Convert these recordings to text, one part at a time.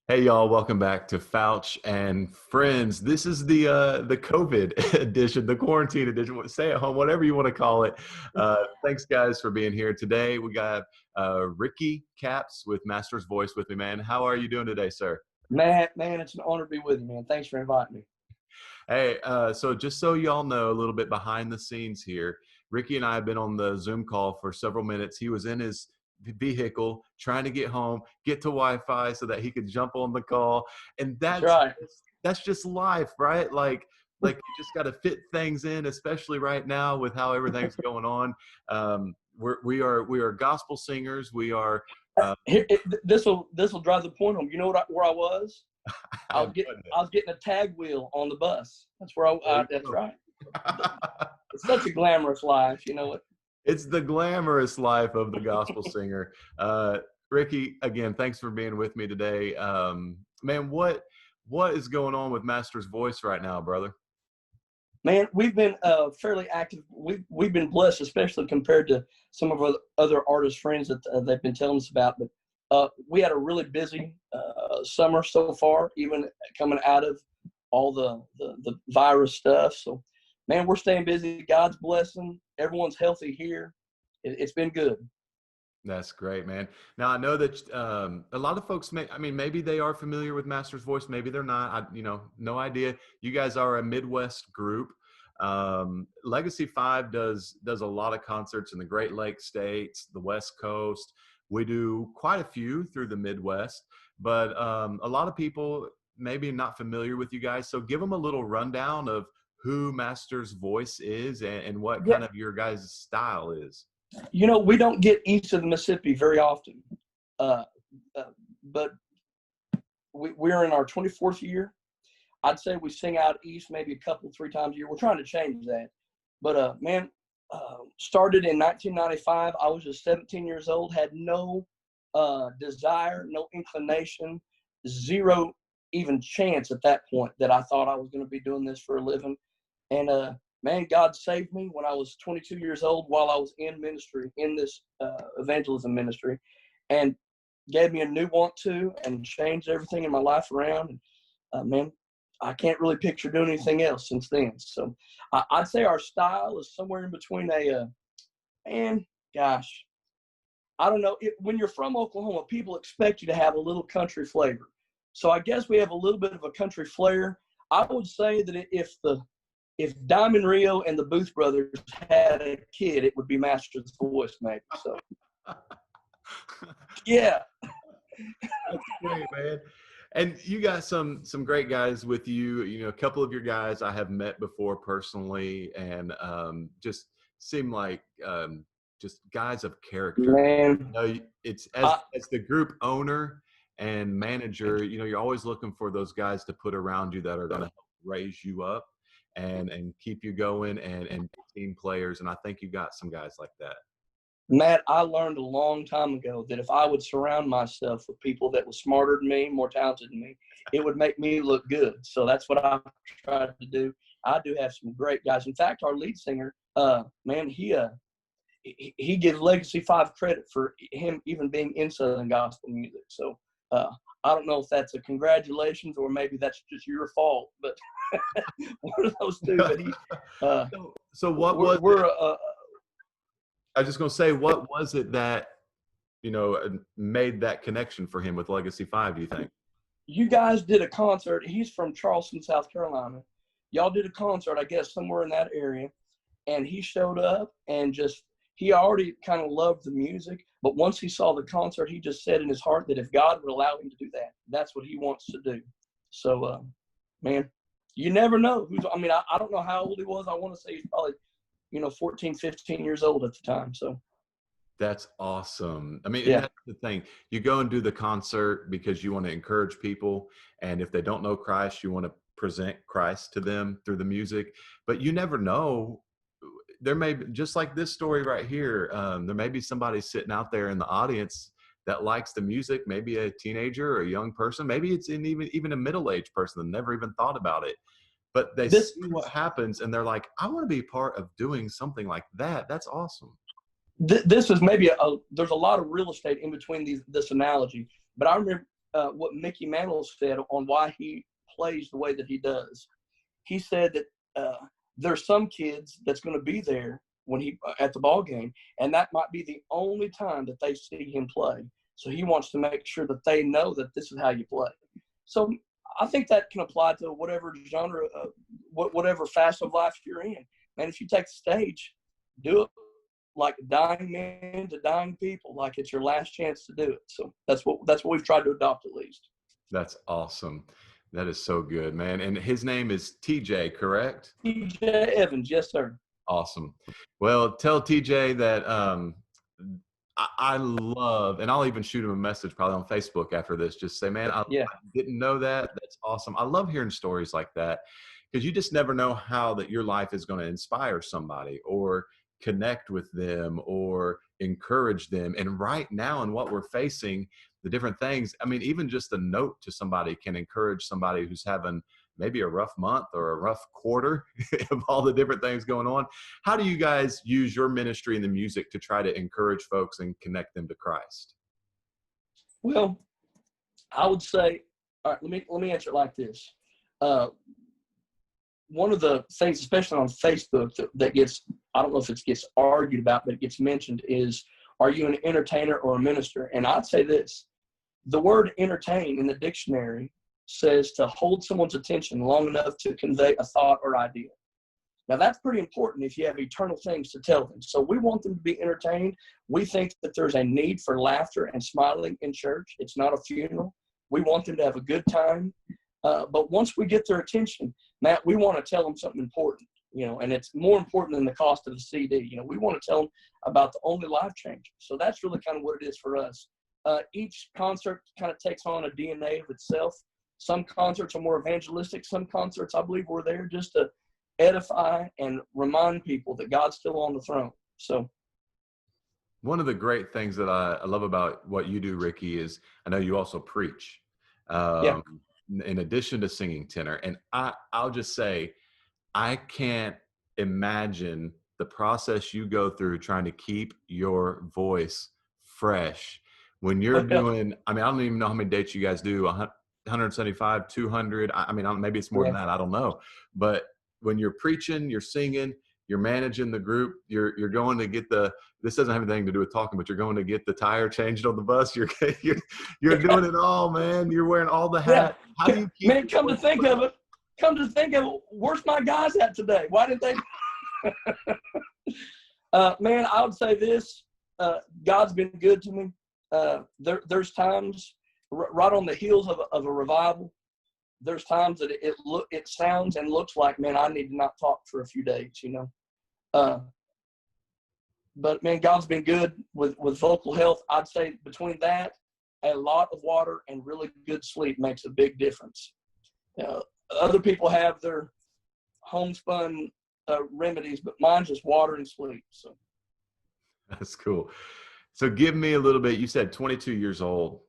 Hey y'all, welcome back to Fouch and Friends. This is the COVID edition, the quarantine edition, stay at home, whatever you want to call it. Thanks guys for being here today. We got Ricky Caps with Master's Voice with me, man. How are you doing today, sir? Matt, man, it's an honor to be with you, man. Thanks for inviting me. Hey, so just so y'all know a little bit behind the scenes here, Ricky and I have been on the Zoom call for several minutes. He was in his vehicle trying to get home, get to Wi-Fi so that he could jump on the call, and That's right. that's just life, right? Like you just got to fit things in, especially right now with how everything's going on. We are gospel singers. We are. Uh, This will drive the point home. You know where I was? I have no I was getting a tag wheel on the bus. That's where that's idea. right. It's such a glamorous life, you know it. It's the glamorous life of the gospel singer. Ricky, again, thanks for being with me today. Man, what is going on with Master's Voice right now, brother? Man, we've been fairly active. We've been blessed, especially compared to some of our other artist friends that they've been telling us about. But we had a really busy summer so far, even coming out of all the virus stuff. So, man, we're staying busy. God's blessing. Everyone's healthy here. It's been good. That's great, man. Now I know that a lot of folks maybe they are familiar with Master's Voice, maybe they're not. No idea. You guys are a Midwest group. Legacy 5 does a lot of concerts in the Great Lakes states, the West Coast. We do quite a few through the Midwest, but a lot of people maybe not familiar with you guys. So give them a little rundown of who Master's Voice is and what Yeah, kind of your guys' style is. we don't get east of the Mississippi very often, uh, uh, but we're in our 24th year. I'd say we sing out east maybe a couple, 3 times a year. We're trying to change that. But, man, started in 1995. I was just 17 years old, had no desire, no inclination, zero even chance at that point that I thought I was going to be doing this for a living. And, man, God saved me when I was 22 years old while I was in ministry, in this evangelism ministry, and gave me a new want to and changed everything in my life around. And, man, I can't really picture doing anything else since then. So I'd say our style is somewhere in between man, gosh, I don't know. When you're from Oklahoma, people expect you to have a little country flavor. So I guess we have a little bit of a country flair. I would say that if Diamond Rio and the Booth Brothers had a kid, it would be Master's Voice, maybe. So, yeah. That's great, man. And you got some great guys with you. You know, a couple of your guys I have met before personally, and just seem like just guys of character. Man, You know, it's I, as the group owner and manager. You know, you're always looking for those guys to put around you that are going to help raise you up and keep you going and be team players. And I think you got some guys like that. Matt, I learned a long time ago that if I would surround myself with people that were smarter than me, more talented than me, it would make me look good. So that's what I've tried to do. I do have some great guys. In fact, our lead singer, man, he gives Legacy 5 credit for him even being in Southern gospel music. So I don't know if that's a congratulations or maybe that's just your fault, but one of those two. But So what was we're I was just going to say, what was it that, made that connection for him with Legacy 5, do you think? you guys did a concert. He's from Charleston, South Carolina. Y'all did a concert, I guess, somewhere in that area. And he showed up and he already kind of loved the music. But once he saw the concert, he just said in his heart that if God would allow him to do that, that's what he wants to do. So, man, you never know. I don't know how old he was. I want to say he's probably, 14, 15 years old at the time. So. That's awesome. I mean, and Yeah. that's the thing. You go and do the concert because you want to encourage people. And if they don't know Christ, you want to present Christ to them through the music. But you never know. There may be, just like this story right here, there may be somebody sitting out there in the audience that likes the music, maybe a teenager or a young person. Maybe it's even a middle-aged person that never even thought about it. But they This see what happens and they're like, I want to be part of doing something like that. That's awesome. this is maybe there's a lot of real estate in between this analogy, but I remember what Mickey Mantle said on why he plays the way that he does. He said that there's some kids that's going to be there when he at the ball game, and that might be the only time that they see him play. So he wants to make sure that they know that this is how you play. So I think that can apply to whatever genre, whatever facet of life you're in. And if you take the stage, do it like dying men to dying people, like it's your last chance to do it. So that's what we've tried to adopt, at least. That's awesome. That is so good, man. And his name is TJ, correct? TJ Evans, yes, sir. Awesome. Well, tell TJ that I love, and I'll even shoot him a message probably on Facebook after this. Just say, man, I didn't know that. That's awesome. I love hearing stories like that, because you just never know how that your life is going to inspire somebody or connect with them or encourage them. And right now, in what we're facing, the different things, I mean, even just a note to somebody can encourage somebody who's having maybe a rough month or a rough quarter of all the different things going on. How do you guys use your ministry and the music to try to encourage folks and connect them to Christ? Well, I would say, all right, let me answer it like this. One of the things, especially on Facebook, that gets, I don't know if it gets argued about, but it gets mentioned is, are you an entertainer or a minister? And I'd say this, the word entertain in the dictionary says to hold someone's attention long enough to convey a thought or idea. Now, that's pretty important if you have eternal things to tell them. So we want them to be entertained. We think that there's a need for laughter and smiling in church. It's not a funeral. We want them to have a good time. But once we get their attention, Matt, we want to tell them something important, and it's more important than the cost of the CD. We want to tell them about the only life changer. So that's really kind of what it is for us. Each concert kind of takes on a DNA of itself. Some concerts are more evangelistic. Some concerts, I believe, we're there just to edify and remind people that God's still on the throne. So one of the great things that I love about what you do, Ricky, is I know you also preach in addition to singing tenor. And I'll just say, I can't imagine the process you go through trying to keep your voice fresh when you're doing, I mean, I don't even know how many dates you guys do, 175, 200. I mean, maybe it's more than that. I don't know. But when you're preaching, you're singing, you're managing the group, you're going to get this doesn't have anything to do with talking, but you're going to get the tire changed on the bus. You're doing it all, man. You're wearing all the hats. How do you keep man, come to think of it, where's my guys at today? Why did they? Man, I would say this, God's been good to me. There's times right on the heels of a revival, there's times that it sounds and looks like, man, I need to not talk for a few days, but man, God's been good with vocal health. I'd say between that, a lot of water and really good sleep makes a big difference. Other people have their homespun remedies, but mine's just water and sleep. So that's cool. So give me a little bit. You said 22 years old.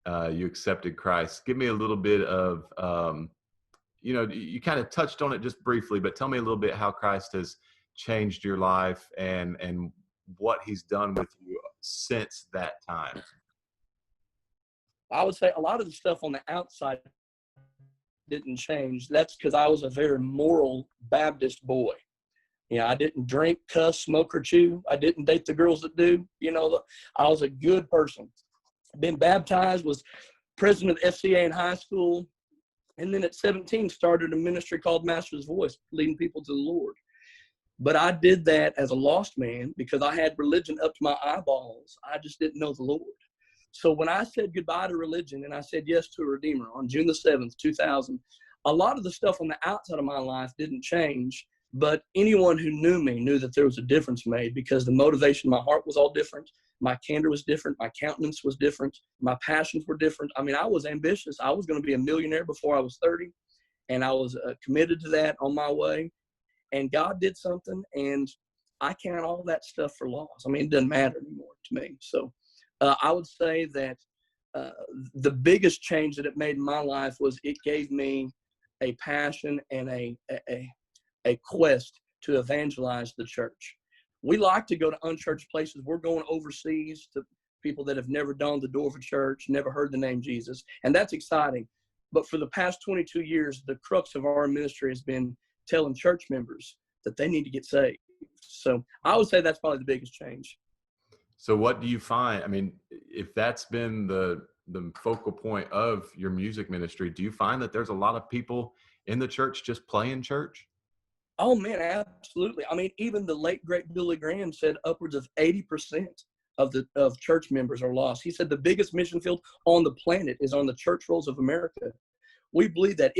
You accepted Christ. Give me a little bit of, you kind of touched on it just briefly, but tell me a little bit how Christ has changed your life and what he's done with you since that time. I would say a lot of the stuff on the outside didn't change. That's because I was a very moral Baptist boy. I didn't drink, cuss, smoke, or chew. I didn't date the girls that do. I was a good person. Been baptized, was president of FCA in high school, and then at 17 started a ministry called Master's Voice, leading people to the Lord. But I did that as a lost man because I had religion up to my eyeballs. I just didn't know the Lord. So when I said goodbye to religion and I said yes to a Redeemer on June the 7th, 2000, a lot of the stuff on the outside of my life didn't change, but anyone who knew me knew that there was a difference made because the motivation in my heart was all different. My candor was different. My countenance was different. My passions were different. I mean, I was ambitious. I was going to be a millionaire before I was 30, and I was committed to that on my way. And God did something, and I count all that stuff for loss. I mean, it doesn't matter anymore to me. So I would say that the biggest change that it made in my life was it gave me a passion and a quest to evangelize the church. We like to go to unchurched places. We're going overseas to people that have never donned the door of a church, never heard the name Jesus, and that's exciting. But for the past 22 years, the crux of our ministry has been telling church members that they need to get saved. So I would say that's probably the biggest change. So what do you find? I mean, if that's been the focal point of your music ministry, do you find that there's a lot of people in the church just playing church? Oh man, absolutely. I mean, even the late great Billy Graham said upwards of 80% of church members are lost. He said the biggest mission field on the planet is on the church rolls of America. We believe that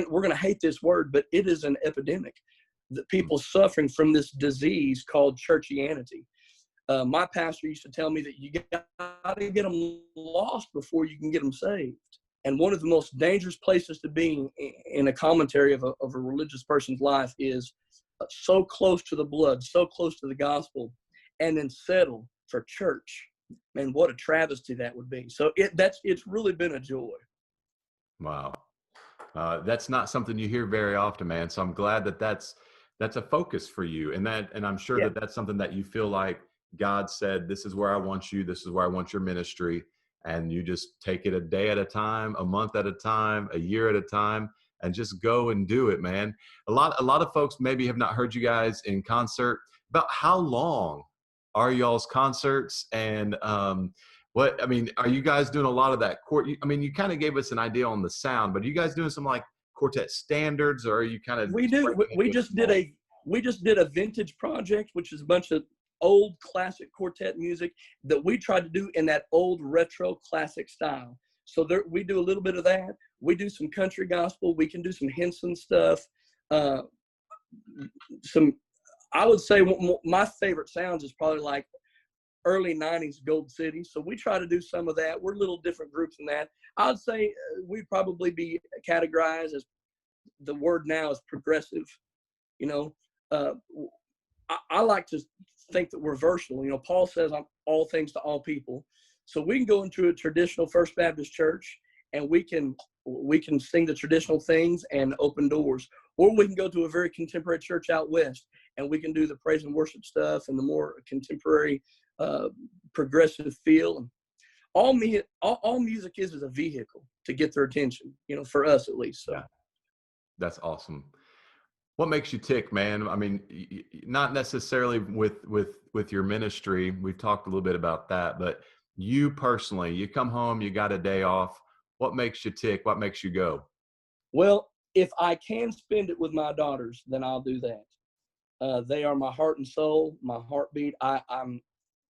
we're gonna hate this word, but it is an epidemic. The people suffering from this disease called Churchianity. My pastor used to tell me that you got to get them lost before you can get them saved. And one of the most dangerous places to be in a commentary of a religious person's life is so close to the blood, so close to the gospel, and then settle for church. Man, what a travesty that would be. So it's really been a joy. Wow. That's not something you hear very often, man. So I'm glad that that's a focus for you. And I'm sure Yeah. that that's something that you feel like God said, this is where I want you. This is where I want your ministry. And you just take it a day at a time, a month at a time, a year at a time, and just go and do it, man. A lot of folks maybe have not heard you guys in concert. About how long are y'all's concerts? And I mean, are you guys doing a lot of that I mean, you kind of gave us an idea on the sound, but are you guys doing some like quartet standards, or are you kind of? We do. We just did a vintage project, which is a bunch of old classic quartet music that we tried to do in that old retro classic style. So we do a little bit of that. We do some country gospel. We can do some Henson stuff. I would say my favorite sounds is probably like early 90s Gold City. So we try to do some of that. We're a little different groups than that. I would say we'd probably be categorized as, the word now is progressive. I like to think that we're versatile. Paul says I'm all things to all people. So we can go into a traditional First Baptist church and we can sing the traditional things and open doors. Or we can go to a very contemporary church out west and we can do the praise and worship stuff and the more contemporary progressive feel. And all music is a vehicle to get their attention, for us at least. So. Yeah. That's awesome. What makes you tick, man? I mean, not necessarily with your ministry. We've talked a little bit about that, but you personally, you come home, you got a day off. What makes you tick? What makes you go? Well, if I can spend it with my daughters, then I'll do that. They are my heart and soul, my heartbeat. I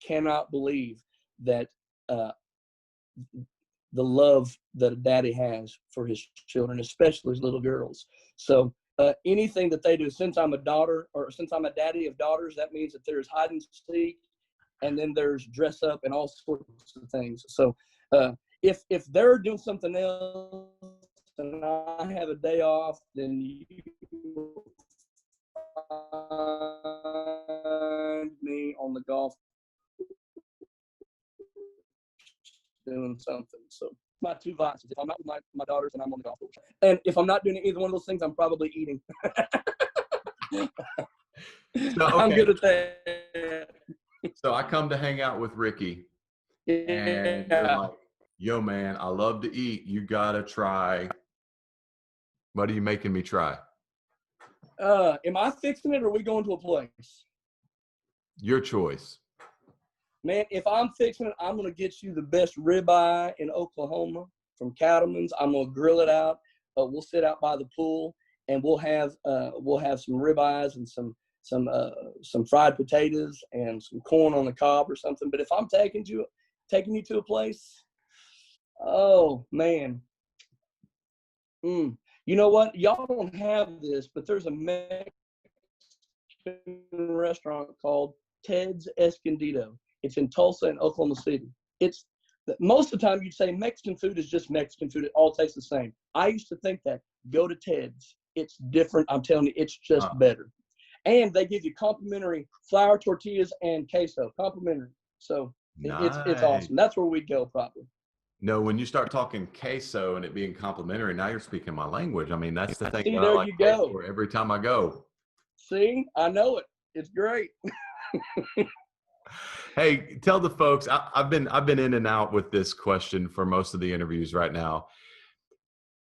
cannot believe that the love that a daddy has for his children, especially his little girls. So anything that they do, since I'm a daughter or since I'm a daddy of daughters, that means that there's hide and seek and then there's dress up and all sorts of things. So if they're doing something else and I have a day off, then you find me on the golf doing something. So my two vices. If I'm not with my daughters, then I'm on the golf course. And if I'm not doing either one of those things, I'm probably eating. So, okay. I'm good at that. So I come to hang out with Ricky, and you're like, yo, man, I love to eat. You got to try. What are you making me try? Am I fixing it or are we going to a place? Your choice. Man, if I'm fixing it, I'm going to get you the best ribeye in Oklahoma from Cattleman's. I'm going to grill it out. We'll sit out by the pool and we'll have some ribeyes and some fried potatoes and some corn on the cob or something. But if I'm taking you to a place, oh man. You know what? Y'all don't have this, but there's a Mexican restaurant called Ted's Escondido. It's in Tulsa and Oklahoma City. It's most of the time you'd say Mexican food is just Mexican food. It all tastes the same. I used to think that. Go to Ted's. It's different. I'm telling you, it's just better. And they give you complimentary flour tortillas and queso. Complimentary. So nice. It's awesome. That's where we'd go probably. No, when you start talking queso and it being complimentary, now you're speaking my language. I mean, that's the thing. See, there you go. Every time I go. See, I know it. It's great. Hey, tell the folks. I've been in and out with this question for most of the interviews right now.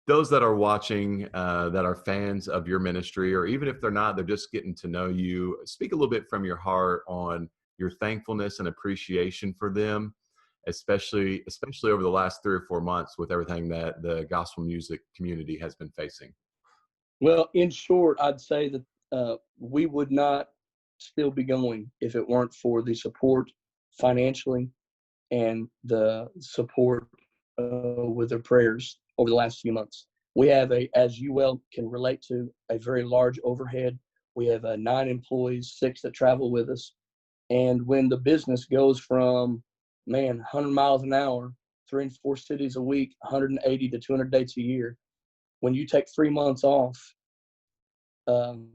Those that are watching, that are fans of your ministry, or even if they're not, they're just getting to know you. Speak a little bit from your heart on your thankfulness and appreciation for them, especially over the last 3 or 4 months with everything that the gospel music community has been facing. Well, in short, I'd say that we would not still be going if it weren't for the support financially and the support with their prayers over the last few months. We have as you well can relate to, a very large overhead. We have 9 employees, 6 that travel with us. And when the business goes from, 100 miles an hour, 3 and 4 cities a week, 180 to 200 dates a year, when you take 3 months off, um,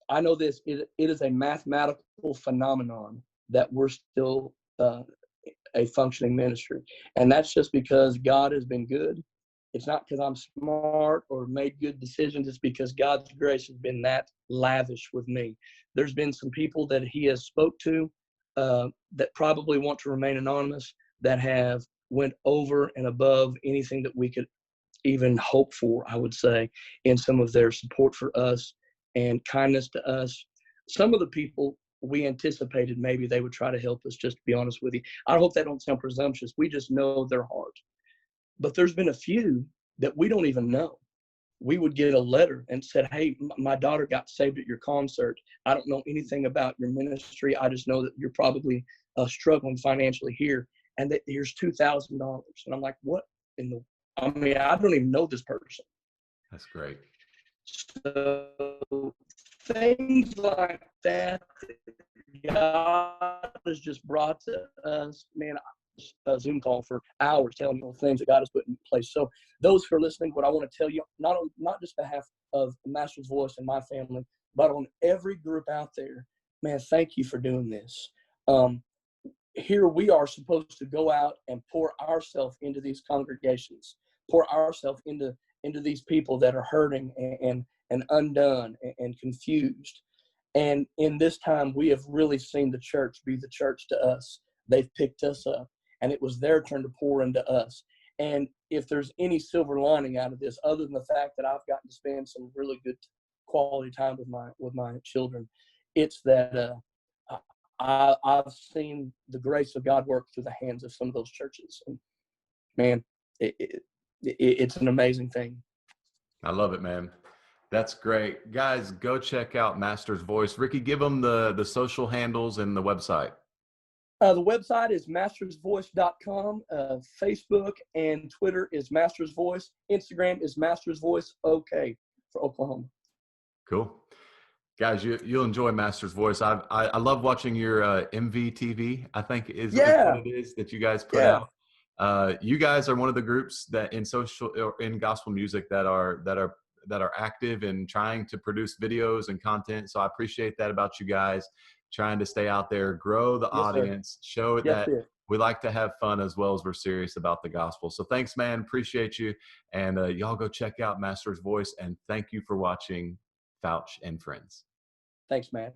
I know it is a mathematical phenomenon that we're still a functioning ministry. And that's just because God has been good. It's not because I'm smart or made good decisions. It's because God's grace has been that lavish with me. There's been some people that he has spoke to that probably want to remain anonymous, that have went over and above anything that we could even hope for, I would say, in some of their support for us and kindness to us. Some of the people we anticipated maybe they would try to help us, just to be honest with you. I hope that don't sound presumptuous. We just know their heart. But there's been a few that we don't even know. We would get a letter and said, hey, my daughter got saved at your concert. I don't know anything about your ministry. I just know that you're probably struggling financially here. And that here's $2,000. And I'm like, what in the, I don't even know this person. That's great. So things like that God has just brought to us, a Zoom call for hours telling you things that God has put in place. So those who are listening, what I want to tell you, not just behalf of Master's Voice and my family, but on every group out there, man, thank you for doing this. Here we are supposed to go out and pour ourselves into these congregations, pour ourselves into these people that are hurting and undone and confused. And in this time, we have really seen the church be the church to us. They've picked us up, and it was their turn to pour into us. And if there's any silver lining out of this, other than the fact that I've gotten to spend some really good quality time with my children, it's that I've seen the grace of God work through the hands of some of those churches. And man, it's an amazing thing. I love it, man. That's great. Guys, go check out Master's Voice. Ricky, give them the social handles and the website. The website is mastersvoice.com. Facebook and Twitter is Master's Voice. Instagram is Master's Voice OK for Oklahoma. Cool. Guys, you'll enjoy Master's Voice. I love watching your MVTV, I think is what it is that you guys put out. You guys are one of the groups that in gospel music that are active in trying to produce videos and content. So I appreciate that about you guys, trying to stay out there, grow the audience, show it that we like to have fun as well as we're serious about the gospel. So thanks, man. Appreciate you. And y'all go check out Master's Voice. And thank you for watching Fouch and Friends. Thanks, man.